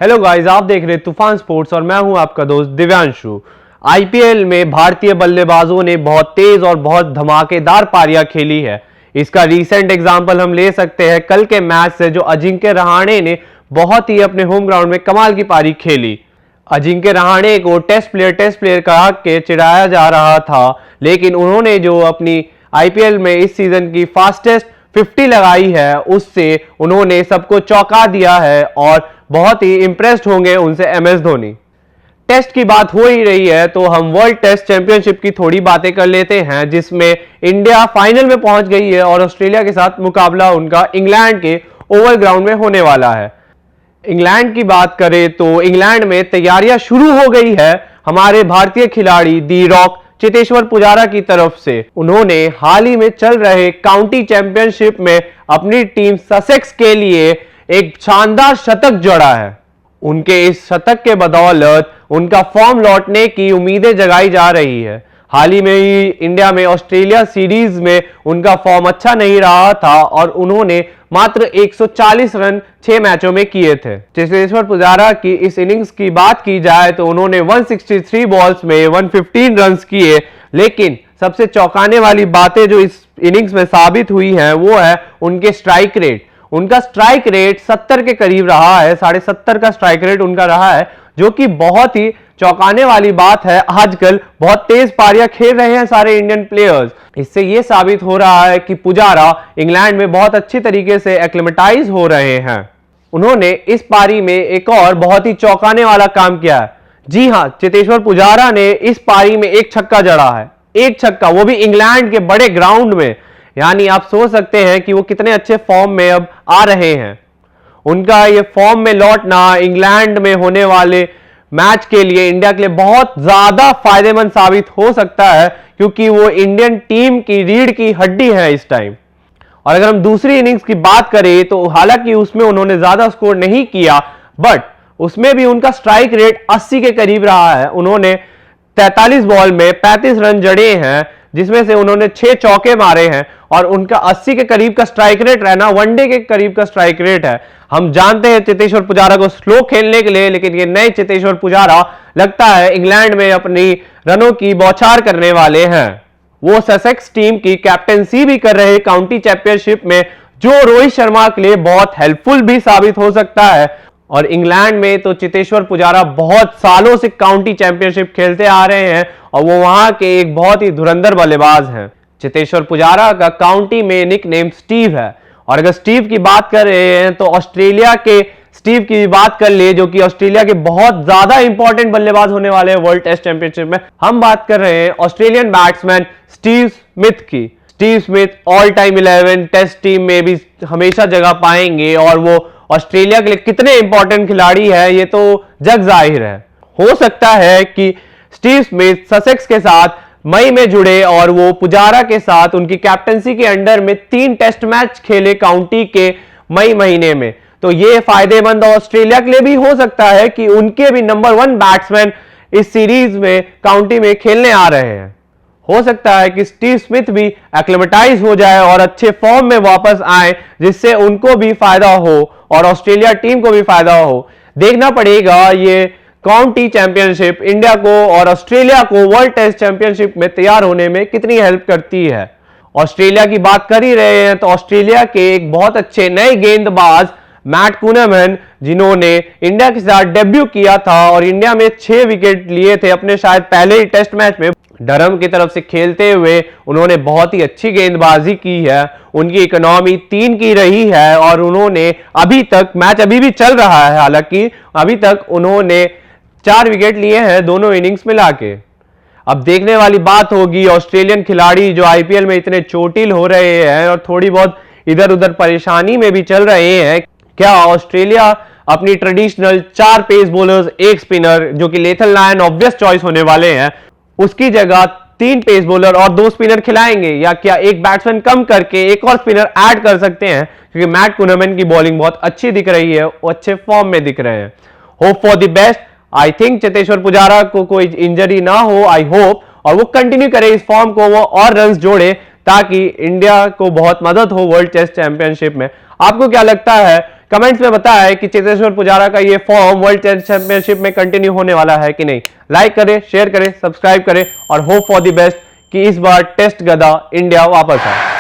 Hello guys, आप देख रहे हैं तूफान स्पोर्ट्स और मैं हूं आपका दोस्त दिव्यांशु। आईपीएल में भारतीय बल्लेबाजों ने बहुत तेज और बहुत धमाकेदार पारियां खेली है। इसका रीसेंट एग्जांपल हम ले सकते हैं कल के मैच से, जो अजिंक्य रहाणे ने बहुत ही अपने होम ग्राउंड में कमाल की पारी खेली। अजिंक्य रहाणे को टेस्ट प्लेयर कहा के चिढ़ाया जा रहा था, लेकिन उन्होंने जो अपनी आईपीएल में इस सीजन की फास्टेस्ट 50 लगाई है, उससे उन्होंने सबको चौंका दिया है और बहुत ही इंप्रेस्ड होंगे उनसे एमएस धोनी। टेस्ट की बात हो ही रही है तो हम वर्ल्ड टेस्ट चैंपियनशिप की थोड़ी बातें कर लेते हैं, जिसमें इंडिया फाइनल में पहुंच गई है और ऑस्ट्रेलिया के साथ मुकाबला उनका इंग्लैंड के ओवल ग्राउंड में होने वाला है। इंग्लैंड की बात करें तो इंग्लैंड में तैयारियां शुरू हो गई है हमारे भारतीय खिलाड़ी दी रॉक चेतेश्वर पुजारा की तरफ से। उन्होंने हाल ही में चल रहे काउंटी चैंपियनशिप में अपनी टीम ससेक्स के लिए एक शानदार शतक जड़ा है। उनके इस शतक के बदौलत उनका फॉर्म लौटने की उम्मीदें जगाई जा रही है। हाल ही में ही इंडिया में ऑस्ट्रेलिया सीरीज में उनका फॉर्म अच्छा नहीं रहा था और उन्होंने मात्र 140 रन 6 मैचों में किए थे। चेतेश्वर पुजारा की इस इनिंग्स की बात की जाए तो उन्होंने 163 बॉल्स में 115 रन किए, लेकिन सबसे चौंकाने वाली बातें जो इस इनिंग्स में साबित हुई हैं वो है उनके स्ट्राइक रेट। उनका स्ट्राइक रेट 70 के करीब रहा है, 70.5 का स्ट्राइक रेट उनका रहा है, जो कि बहुत ही चौंकाने वाली बात है। आजकल बहुत तेज पारियां खेल रहे हैं सारे इंडियन प्लेयर्स। इससे यह साबित हो रहा है कि पुजारा इंग्लैंड में बहुत अच्छी तरीके से एक्लेमेटाइज हो रहे हैं। उन्होंने इस पारी में एक और बहुत ही चौंकाने वाला काम किया है। जी हां, चेतेश्वर पुजारा ने इस पारी में एक छक्का जड़ा है, एक छक्का, वो भी इंग्लैंड के बड़े ग्राउंड में। यानी आप सोच सकते हैं कि वो कितने अच्छे फॉर्म में अब आ रहे हैं। उनका ये फॉर्म में लौटना इंग्लैंड में होने वाले मैच के लिए, इंडिया के लिए बहुत ज्यादा फायदेमंद साबित हो सकता है, क्योंकि वो इंडियन टीम की रीढ़ की हड्डी है इस टाइम। और अगर हम दूसरी इनिंग्स की बात करें तो हालांकि उसमें उन्होंने ज्यादा स्कोर नहीं किया, बट उसमें भी उनका स्ट्राइक रेट 80 के करीब रहा है। उन्होंने 43 बॉल में 35 रन जड़े हैं, जिसमें से उन्होंने 6 चौके मारे हैं और उनका 80 के करीब का स्ट्राइक रेट रहना वनडे के करीब का स्ट्राइक रेट है। हम जानते हैं चेतेश्वर पुजारा को स्लो खेलने के लिए, लेकिन ये नए चेतेश्वर पुजारा लगता है इंग्लैंड में अपनी रनों की बौछार करने वाले हैं। वो ससेक्स टीम की कैप्टेंसी भी कर रहे काउंटी चैंपियनशिप में, जो रोहित शर्मा के लिए बहुत हेल्पफुल भी साबित हो सकता है। और इंग्लैंड में तो चेतेश्वर पुजारा बहुत सालों से काउंटी चैंपियनशिप खेलते आ रहे हैं और वो वहां के एक बहुत ही धुरंधर बल्लेबाज हैं। चेतेश्वर पुजारा का काउंटी में निक नेम स्टीव है। और अगर स्टीव की बात कर रहे हैं तो ऑस्ट्रेलिया के स्टीव की बात कर ले, जो कि ऑस्ट्रेलिया के बहुत ज्यादा इंपॉर्टेंट बल्लेबाज होने वाले हैं वर्ल्ड टेस्ट चैंपियनशिप में। हम बात कर रहे हैं ऑस्ट्रेलियन बैट्समैन स्टीव स्मिथ की। Steve Smith all time 11 test team में भी हमेशा जगह पाएंगे और वो ऑस्ट्रेलिया के लिए कितने इंपॉर्टेंट खिलाड़ी है ये तो जग जाहिर है। हो सकता है कि स्टीव स्मिथ ससेक्स के साथ मई में जुड़े और वो पुजारा के साथ उनकी कैप्टनसी के अंडर में 3 टेस्ट मैच खेले काउंटी के मई महीने में। तो ये फायदेमंद ऑस्ट्रेलिया के लिए भी हो सकता है कि उनके भी नंबर 1 बैट्समैन इस सीरीज में काउंटी में खेलने आ रहे हैं। हो सकता है कि स्टीव स्मिथ भी एक्लेमेटाइज हो जाए और अच्छे फॉर्म में वापस आए, जिससे उनको भी फायदा हो और ऑस्ट्रेलिया टीम को भी फायदा हो। देखना पड़ेगा ये काउंटी चैंपियनशिप इंडिया को और ऑस्ट्रेलिया को वर्ल्ड टेस्ट चैंपियनशिप में तैयार होने में कितनी हेल्प करती है। ऑस्ट्रेलिया की बात कर ही रहे हैं तो ऑस्ट्रेलिया के एक बहुत अच्छे नए गेंदबाज मैट कुनमैन, जिन्होंने इंडिया के साथ डेब्यू किया था और इंडिया में 6 विकेट लिए थे अपने शायद पहले ही टेस्ट मैच में। डरहम की तरफ से खेलते हुए उन्होंने बहुत ही अच्छी गेंदबाजी की है। उनकी इकोनॉमी 3 की रही है और उन्होंने अभी तक, मैच अभी भी चल रहा है हालांकि, अभी तक उन्होंने 4 विकेट लिए हैं दोनों इनिंग्स मिला के। अब देखने वाली बात होगी ऑस्ट्रेलियन खिलाड़ी जो आईपीएल में इतने चोटिल हो रहे हैं और थोड़ी बहुत इधर उधर परेशानी में भी चल रहे हैं, क्या ऑस्ट्रेलिया अपनी ट्रेडिशनल 4 पेस बॉलर्स, 1 स्पिनर, जो कि लेथल लायन ऑब्वियस चॉइस होने वाले हैं, उसकी जगह 3 पेस बॉलर और 2 स्पिनर खिलाएंगे, या क्या एक बैट्समैन कम करके एक और स्पिनर ऐड कर सकते हैं? क्योंकि मैट कुनमैन की बॉलिंग बहुत अच्छी दिख रही है, वो अच्छे फॉर्म में दिख रहे हैं। Hope for the best. I think Cheteshwar Pujara को कोई इंजरी ना हो, आई होप, और वो कंटिन्यू करे इस फॉर्म को, वो और रन जोड़े ताकि इंडिया को बहुत मदद हो वर्ल्ड टेस्ट चैंपियनशिप में। आपको क्या लगता है कमेंट्स में बताएं कि चेतेश्वर पुजारा का ये फॉर्म वर्ल्ड टेस्ट चैंपियनशिप में कंटिन्यू होने वाला है कि नहीं। लाइक करें, शेयर करें, सब्सक्राइब करें और होप फॉर द बेस्ट कि इस बार टेस्ट गदा इंडिया वापस आए।